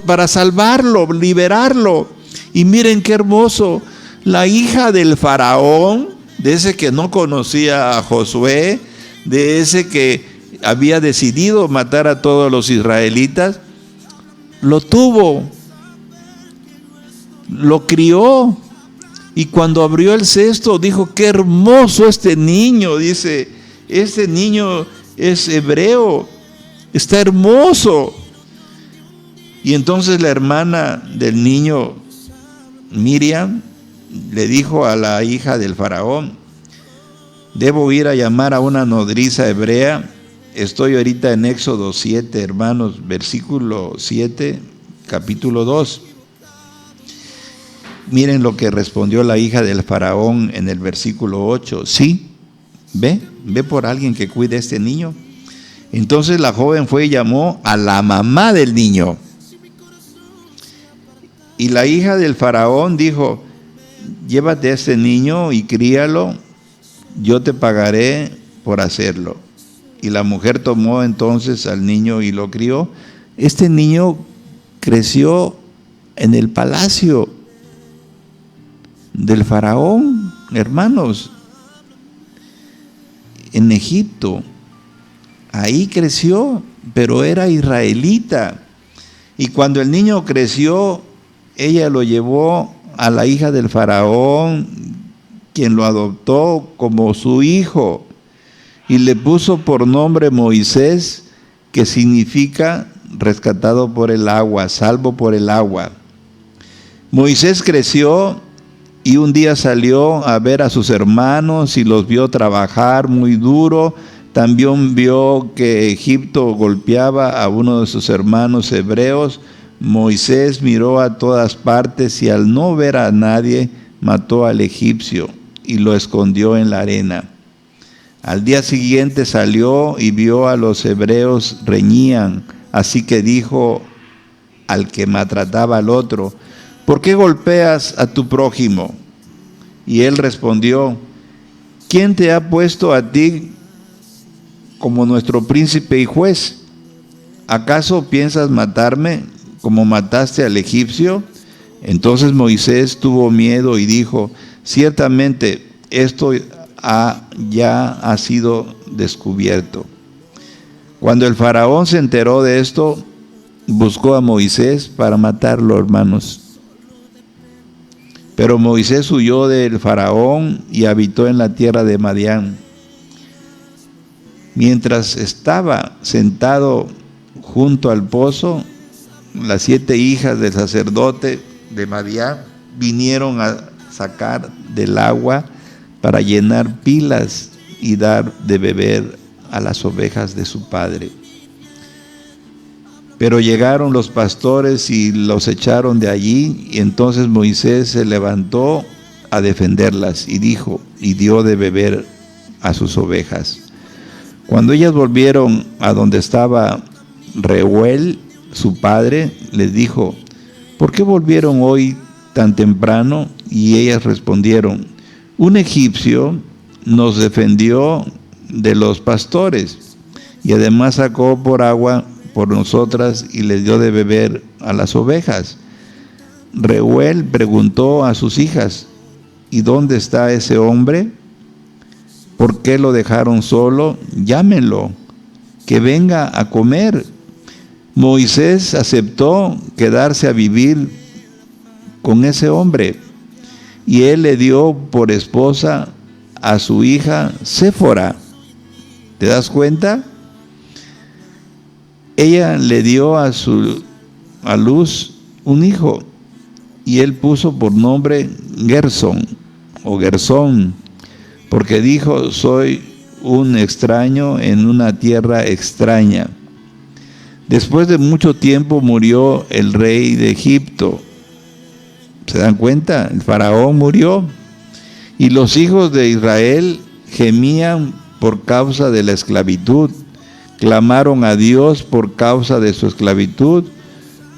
para salvarlo, liberarlo. Y miren qué hermoso, la hija del faraón, de ese que no conocía a Josué, de ese que había decidido matar a todos los israelitas, lo tuvo, lo crió. Y cuando abrió el cesto dijo: qué hermoso este niño. Dice: este niño es hebreo, está hermoso. Y entonces la hermana del niño, Miriam, le dijo a la hija del faraón: debo ir a llamar a una nodriza hebrea. Estoy ahorita en Éxodo 7, hermanos, versículo 7, capítulo 2. Miren lo que respondió la hija del faraón en el versículo 8. Sí, ve por alguien que cuide a este niño. Entonces la joven fue y llamó a la mamá del niño. Y la hija del faraón dijo: llévate a este niño y críalo, yo te pagaré por hacerlo. Y la mujer tomó entonces al niño y lo crió. Este niño creció en el palacio del faraón, hermanos, en Egipto. Ahí creció, pero era israelita. Y cuando el niño creció, ella lo llevó a la hija del faraón, quien lo adoptó como su hijo, y le puso por nombre Moisés, que significa rescatado por el agua, salvo por el agua. Moisés creció y un día salió a ver a sus hermanos y los vio trabajar muy duro. También vio que Egipto golpeaba a uno de sus hermanos hebreos. Moisés miró a todas partes y al no ver a nadie, mató al egipcio y lo escondió en la arena. Al día siguiente salió y vio a los hebreos reñían, así que dijo al que maltrataba al otro: ¿por qué golpeas a tu prójimo? Y él respondió: ¿quién te ha puesto a ti como nuestro príncipe y juez? ¿Acaso piensas matarme como mataste al egipcio? Entonces Moisés tuvo miedo y dijo: ciertamente esto ya ha sido descubierto. Cuando el faraón se enteró de esto, buscó a Moisés para matarlo, hermanos. Pero Moisés huyó del faraón y habitó en la tierra de Madián. Mientras estaba sentado junto al pozo, las 7 hijas del sacerdote de Madián vinieron a sacar del agua para llenar pilas y dar de beber a las ovejas de su padre. Pero llegaron los pastores y los echaron de allí, y entonces Moisés se levantó a defenderlas y dio de beber a sus ovejas. Cuando ellas volvieron a donde estaba Reuel, su padre, les dijo: ¿por qué volvieron hoy tan temprano? Y ellas respondieron: un egipcio nos defendió de los pastores y además sacó por agua por nosotras y les dio de beber a las ovejas. Reuel preguntó a sus hijas: ¿y dónde está ese hombre? ¿Por qué lo dejaron solo? Llámenlo, que venga a comer. Moisés aceptó quedarse a vivir con ese hombre, y él le dio por esposa a su hija Séfora. ¿Te das cuenta? Ella le dio a luz un hijo, y él puso por nombre Gersón, porque dijo: soy un extraño en una tierra extraña. Después de mucho tiempo murió el rey de Egipto. ¿Se dan cuenta? El faraón murió, y los hijos de Israel gemían por causa de la esclavitud. Clamaron a Dios por causa de su esclavitud.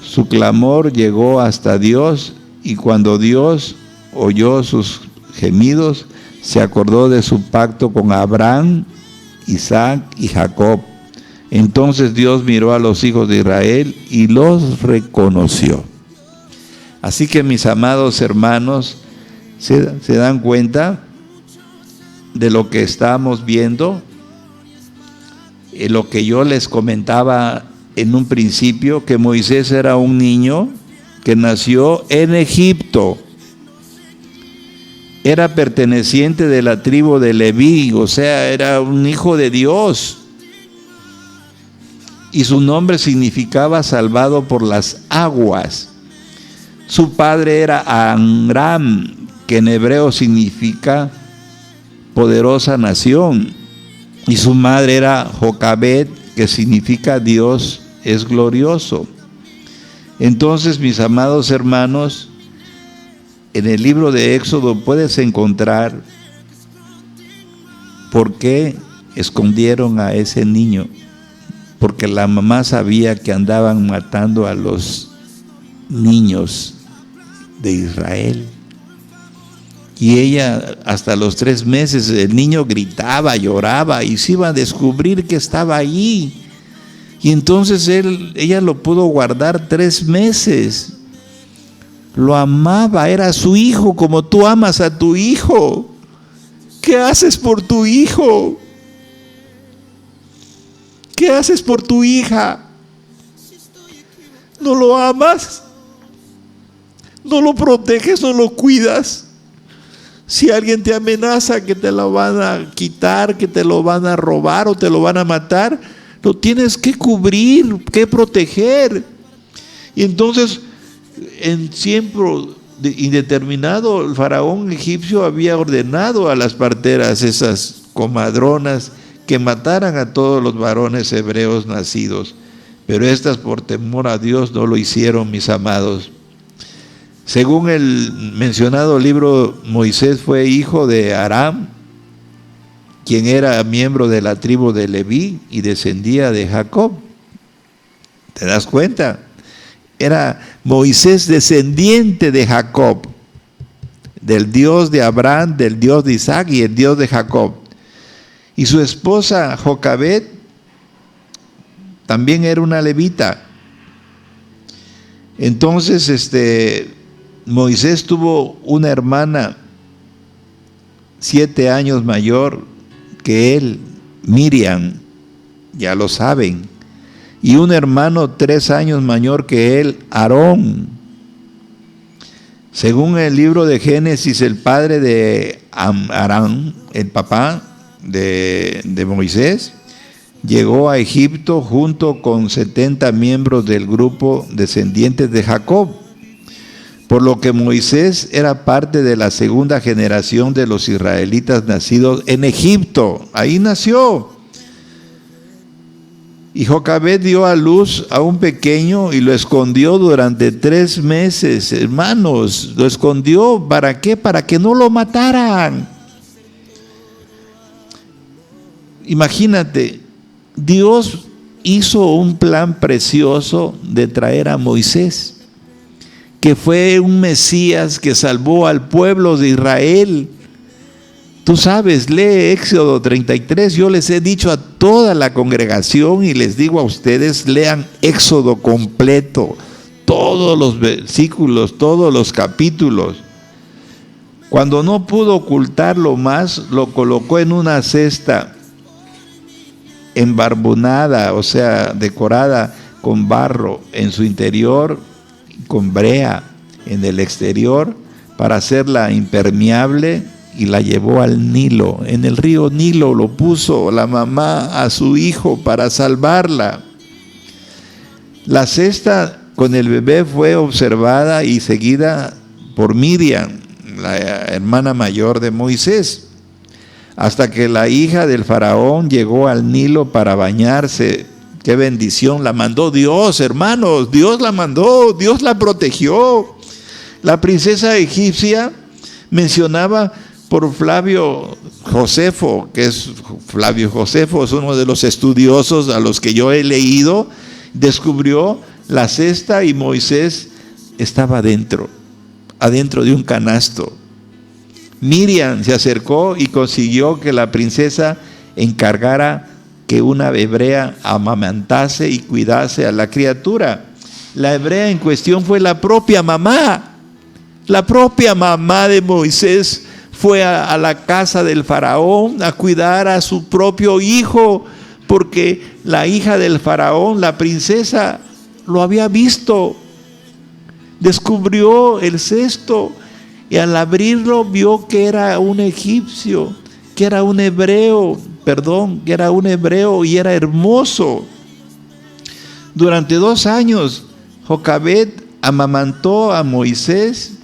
Su clamor llegó hasta Dios, y cuando Dios oyó sus gemidos, se acordó de su pacto con Abraham, Isaac y Jacob. Entonces Dios miró a los hijos de Israel y los reconoció. Así que, mis amados hermanos, ¿se dan cuenta de lo que estamos viendo? Lo que yo les comentaba en un principio, que Moisés era un niño que nació en Egipto. Era perteneciente de la tribu de Leví, o sea, era un hijo de Dios. Y su nombre significaba salvado por las aguas. Su padre era Amram, que en hebreo significa poderosa nación, y su madre era Jocabed, que significa Dios es glorioso. Entonces, mis amados hermanos, en el libro de Éxodo puedes encontrar por qué escondieron a ese niño. Porque la mamá sabía que andaban matando a los niños de Israel. Y ella, hasta los 3 meses, el niño gritaba, lloraba, y se iba a descubrir que estaba allí. Y entonces ella lo pudo guardar 3 meses. Lo amaba, era su hijo, como tú amas a tu hijo. ¿Qué haces por tu hijo? ¿Qué haces por tu hija? ¿No lo amas? ¿No lo proteges? ¿No lo cuidas? Si alguien te amenaza que te lo van a quitar, que te lo van a robar o te lo van a matar, lo tienes que cubrir, que proteger. Y entonces, en tiempo indeterminado, el faraón egipcio había ordenado a las parteras, esas comadronas, que mataran a todos los varones hebreos nacidos. Pero estas, por temor a Dios, no lo hicieron, mis amados. Según el mencionado libro, Moisés fue hijo de Aram, quien era miembro de la tribu de Leví y descendía de Jacob. ¿Te das cuenta? Era Moisés descendiente de Jacob, del Dios de Abraham, del Dios de Isaac y el Dios de Jacob. Y su esposa Jocabed también era una levita. Entonces, Moisés tuvo una hermana 7 años mayor que él, Miriam, ya lo saben, y un hermano 3 años mayor que él, Aarón. Según el libro de Génesis, el padre de Aram, el papá de Moisés, llegó a Egipto junto con 70 miembros del grupo descendientes de Jacob, por lo que Moisés era parte de la segunda generación de los israelitas nacidos en Egipto. Ahí nació. Y Jocabed dio a luz a un pequeño y lo escondió durante 3 meses, hermanos. Lo escondió, ¿para qué? Para que no lo mataran. Imagínate, Dios hizo un plan precioso de traer a Moisés, que fue un Mesías que salvó al pueblo de Israel. Tú sabes, lee Éxodo 33. Yo les he dicho a toda la congregación y les digo a ustedes, lean Éxodo completo, todos los versículos, todos los capítulos. Cuando no pudo ocultarlo más, lo colocó en una cesta embarbonada, o sea, decorada con barro en su interior, con brea en el exterior, para hacerla impermeable, y la llevó al Nilo. En el río Nilo lo puso la mamá a su hijo para salvarla. La cesta con el bebé fue observada y seguida por Miriam, la hermana mayor de Moisés, hasta que la hija del faraón llegó al Nilo para bañarse. ¡Qué bendición! La mandó Dios, hermanos. Dios la mandó, Dios la protegió. La princesa egipcia mencionaba por Flavio Josefo, Flavio Josefo es uno de los estudiosos a los que yo he leído, descubrió la cesta y Moisés estaba adentro de un canasto. Miriam se acercó y consiguió que la princesa encargara que una hebrea amamantase y cuidase a la criatura. La hebrea en cuestión fue la propia mamá. La propia mamá de Moisés fue a la casa del faraón a cuidar a su propio hijo, porque la hija del faraón, la princesa, lo había visto. Descubrió el cesto y al abrirlo vio que era un egipcio, que era un hebreo y era hermoso. Durante 2 años, Jocabed amamantó a Moisés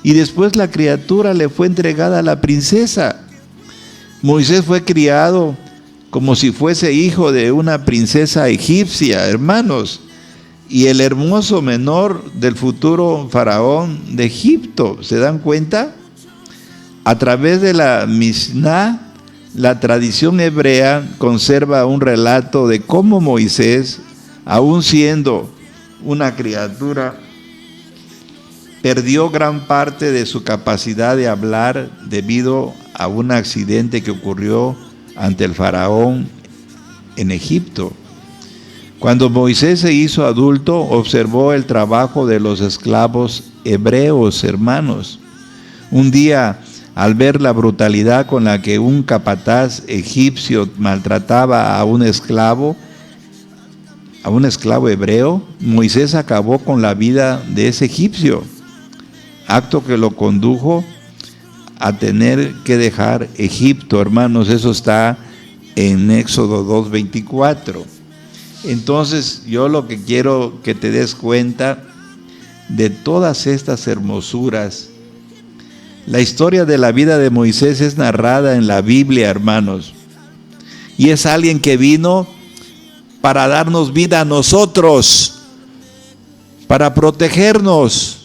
y después la criatura le fue entregada a la princesa. Moisés fue criado como si fuese hijo de una princesa egipcia, hermanos, y el hermoso menor del futuro faraón de Egipto. ¿Se dan cuenta? A través de la Mishnah, la tradición hebrea conserva un relato de cómo Moisés, aún siendo una criatura, perdió gran parte de su capacidad de hablar debido a un accidente que ocurrió ante el faraón en Egipto. Cuando Moisés se hizo adulto, observó el trabajo de los esclavos hebreos, hermanos. Un día, al ver la brutalidad con la que un capataz egipcio maltrataba a un esclavo hebreo, Moisés acabó con la vida de ese egipcio, acto que lo condujo a tener que dejar Egipto, hermanos. Eso está en Éxodo 2:24. Entonces, yo lo que quiero que te des cuenta de todas estas hermosuras. La historia de la vida de Moisés es narrada en la Biblia, hermanos, y es alguien que vino para darnos vida a nosotros, para protegernos.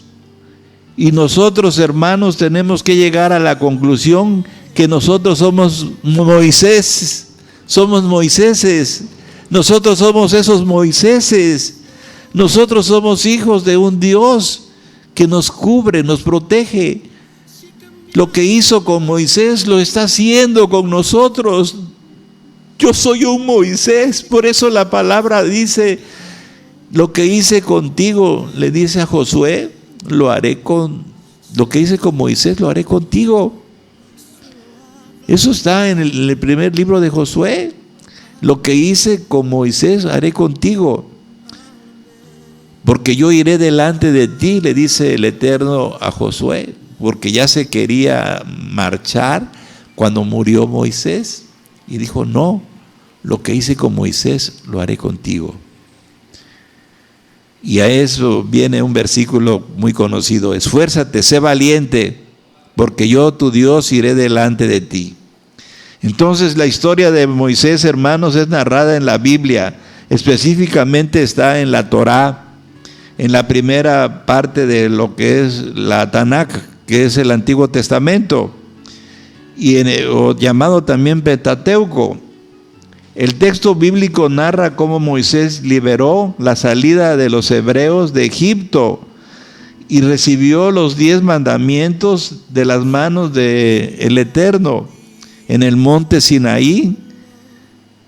Y nosotros, hermanos, tenemos que llegar a la conclusión que nosotros somos Moisés, somos Moiséses. Nosotros somos esos Moiséses. Nosotros somos hijos de un Dios que nos cubre, nos protege. Lo que hizo con Moisés lo está haciendo con nosotros. Yo soy un Moisés, por eso la palabra dice, lo que hice contigo, le dice a Josué, lo que hice con Moisés lo haré contigo. Eso está en el primer libro de Josué. Lo que hice con Moisés haré contigo, porque yo iré delante de ti, le dice el Eterno a Josué, porque ya se quería marchar cuando murió Moisés, y dijo, no, lo que hice con Moisés lo haré contigo. Y a eso viene un versículo muy conocido: esfuérzate, sé valiente, porque yo, tu Dios, iré delante de ti. Entonces, la historia de Moisés, hermanos, es narrada en la Biblia. Específicamente está en la Torá, en la primera parte de lo que es la Tanakh, que es el Antiguo Testamento, o llamado también Pentateuco. El texto bíblico narra cómo Moisés liberó la salida de los hebreos de Egipto y recibió los 10 mandamientos de las manos del Eterno en el monte Sinaí.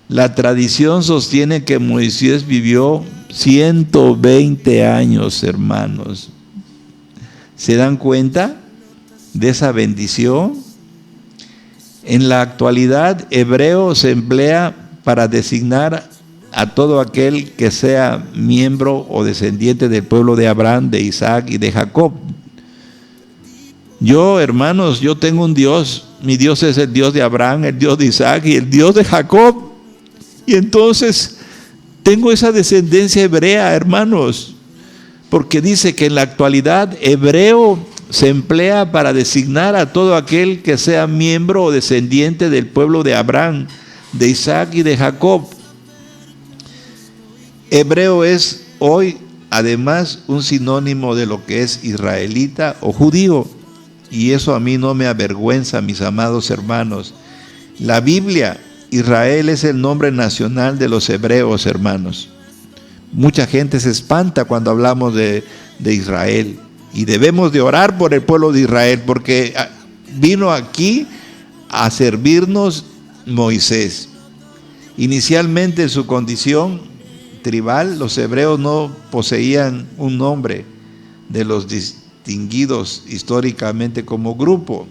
La tradición sostiene que Moisés vivió 120 años, hermanos. ¿Se dan cuenta de esa bendición? En la actualidad, hebreo se emplea para designar a todo aquel que sea miembro o descendiente del pueblo de Abraham, de Isaac y de Jacob. Yo, hermanos, yo tengo un Dios. Mi Dios es el Dios de Abraham, el Dios de Isaac y el Dios de Jacob. Y entonces tengo esa descendencia hebrea, hermanos, porque dice que en la actualidad hebreo se emplea para designar a todo aquel que sea miembro o descendiente del pueblo de Abraham, de Isaac y de Jacob. Hebreo es hoy además un sinónimo de lo que es israelita o judío, y eso a mí no me avergüenza, mis amados hermanos. La Biblia, Israel es el nombre nacional de los hebreos, hermanos. Mucha gente se espanta cuando hablamos de Israel, y debemos de orar por el pueblo de Israel, porque vino aquí a servirnos Moisés. Inicialmente, en su condición tribal, los hebreos no poseían un nombre de los distinguidos históricamente como grupo.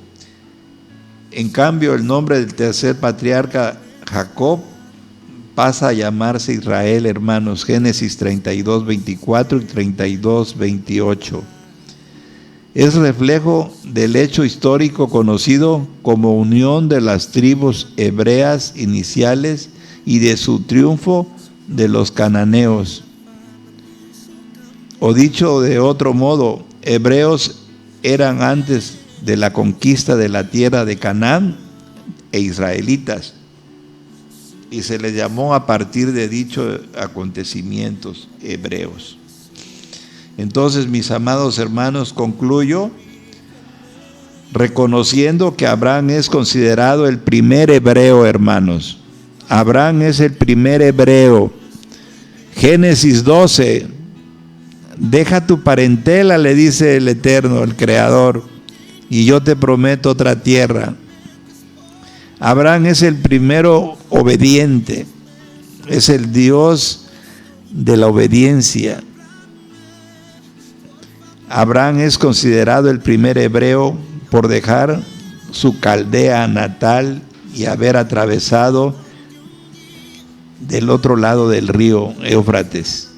En cambio, el nombre del tercer patriarca, Jacob, pasa a llamarse Israel, hermanos. Génesis 32:24 y 32:28. Es reflejo del hecho histórico conocido como unión de las tribus hebreas iniciales y de su triunfo de los cananeos. O dicho de otro modo, hebreos eran antes de la conquista de la tierra de Canaán e israelitas, y se les llamó a partir de dichos acontecimientos hebreos. Entonces, mis amados hermanos, concluyo reconociendo que Abraham es considerado el primer hebreo, hermanos. Abraham es el primer hebreo. Génesis 12, deja tu parentela, le dice el Eterno, el Creador, y yo te prometo otra tierra. Abraham es el primero obediente, es el Dios de la obediencia. Abraham es considerado el primer hebreo por dejar su Caldea natal y haber atravesado del otro lado del río Éufrates.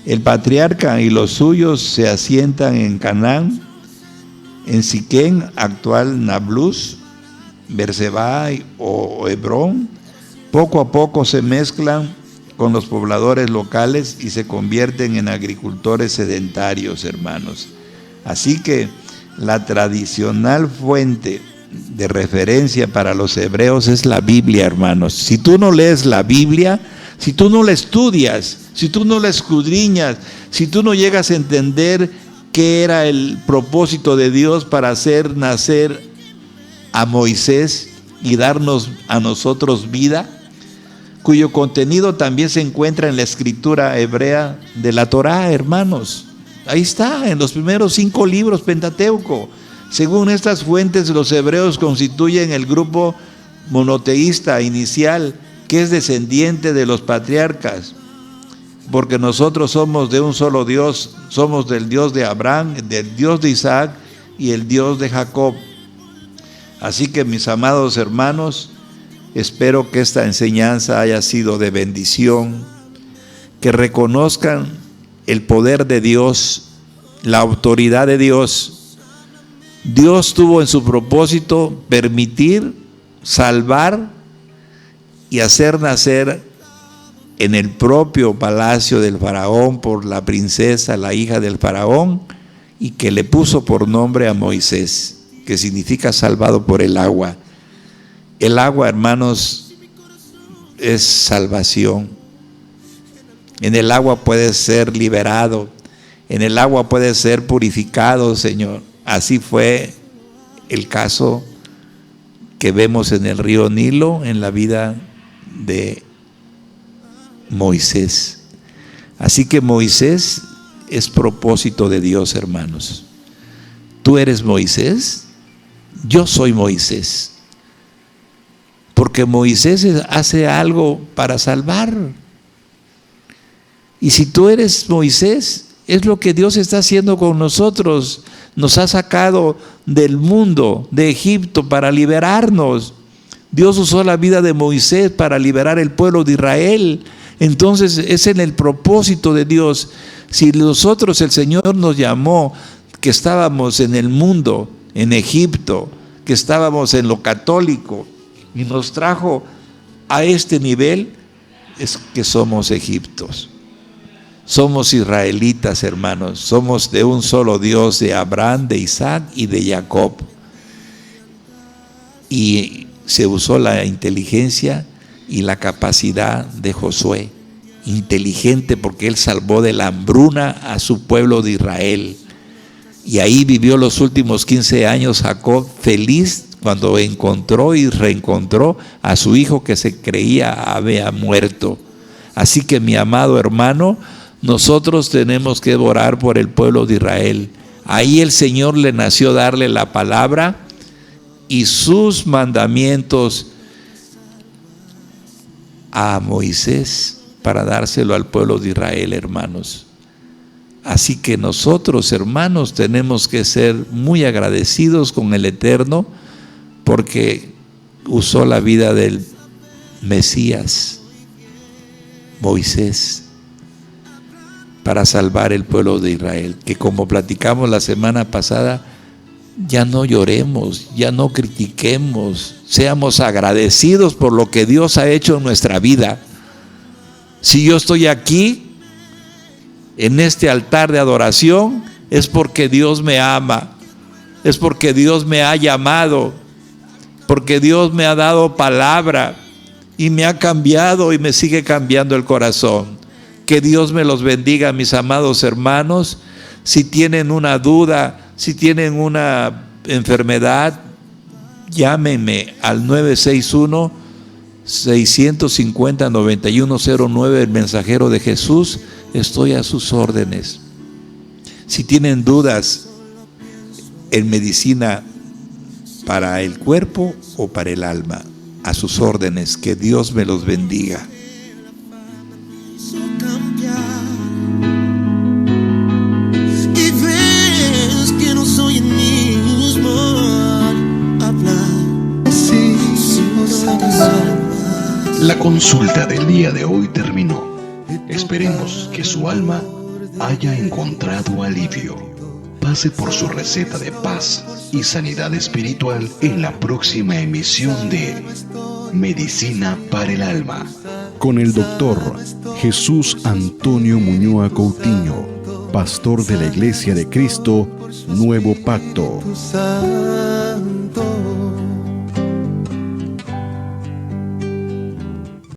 El patriarca y los suyos se asientan en Canaán, en Siquén, actual Nablus, Berseba o Hebrón. Poco a poco se mezclan con los pobladores locales y se convierten en agricultores sedentarios, hermanos. Así que la tradicional fuente de referencia para los hebreos es la Biblia, hermanos. Si tú no lees la Biblia, si tú no la estudias, si tú no la escudriñas, si tú no llegas a entender qué era el propósito de Dios para hacer nacer a Moisés y darnos a nosotros vida, cuyo contenido también se encuentra en la escritura hebrea de la Torá, hermanos. Ahí está, en los primeros 5 libros Pentateuco. Según estas fuentes, los hebreos constituyen el grupo monoteísta inicial, que es descendiente de los patriarcas, porque nosotros somos de un solo Dios, somos del Dios de Abraham, del Dios de Isaac y el Dios de Jacob. Así que, mis amados hermanos, espero que esta enseñanza haya sido de bendición, que reconozcan el poder de Dios, la autoridad de Dios. Dios tuvo en su propósito permitir, salvar y hacer nacer en el propio palacio del faraón por la princesa, la hija del faraón, y que le puso por nombre a Moisés, que significa salvado por el agua. El agua, hermanos, es salvación. En el agua puedes ser liberado, en el agua puedes ser purificado, Señor. Así fue el caso que vemos en el río Nilo, en la vida de Moisés. Así que Moisés es propósito de Dios, hermanos. Tú eres Moisés, yo soy Moisés. Porque Moisés hace algo para salvar. Y si tú eres Moisés, es lo que Dios está haciendo con nosotros. Nos ha sacado del mundo, de Egipto, para liberarnos. Dios usó la vida de Moisés para liberar el pueblo de Israel. Entonces es en el propósito de Dios. Si nosotros, el Señor nos llamó, que estábamos en el mundo, en Egipto, que estábamos en lo católico, y nos trajo a este nivel, es que somos egiptos. Somos israelitas, hermanos. Somos de un solo Dios, de Abraham, de Isaac y de Jacob. Y se usó la inteligencia y la capacidad de Josué. Inteligente porque él salvó de la hambruna a su pueblo de Israel. Y ahí vivió los últimos 15 años Jacob feliz cuando encontró y reencontró a su hijo que se creía había muerto. Así que, mi amado hermano, nosotros tenemos que orar por el pueblo de Israel. Ahí el Señor le nació darle la palabra y sus mandamientos a Moisés para dárselo al pueblo de Israel, hermanos. Así que nosotros, hermanos, tenemos que ser muy agradecidos con el Eterno porque usó la vida del Mesías, Moisés, para salvar el pueblo de Israel. Que, como platicamos la semana pasada, ya no lloremos, ya no critiquemos, seamos agradecidos por lo que Dios ha hecho en nuestra vida. Si yo estoy aquí en este altar de adoración, es porque Dios me ama, es porque Dios me ha llamado, porque Dios me ha dado palabra y me ha cambiado y me sigue cambiando el corazón. Que Dios me los bendiga, mis amados hermanos. Si tienen una duda, si tienen una enfermedad, llámenme al 961-650-9109, el mensajero de Jesús. Estoy a sus órdenes. Si tienen dudas en medicina para el cuerpo o para el alma, a sus órdenes. Que Dios me los bendiga. Y ves que no soy el mismo al hablar. Sí, La consulta del día de hoy terminó. Esperemos que su alma haya encontrado alivio. Pase por su receta de paz y sanidad espiritual en la próxima emisión de Medicina para el Alma, con el doctor Jesús Antonio Muñoa Coutinho, pastor de la Iglesia de Cristo Nuevo Pacto. Santo.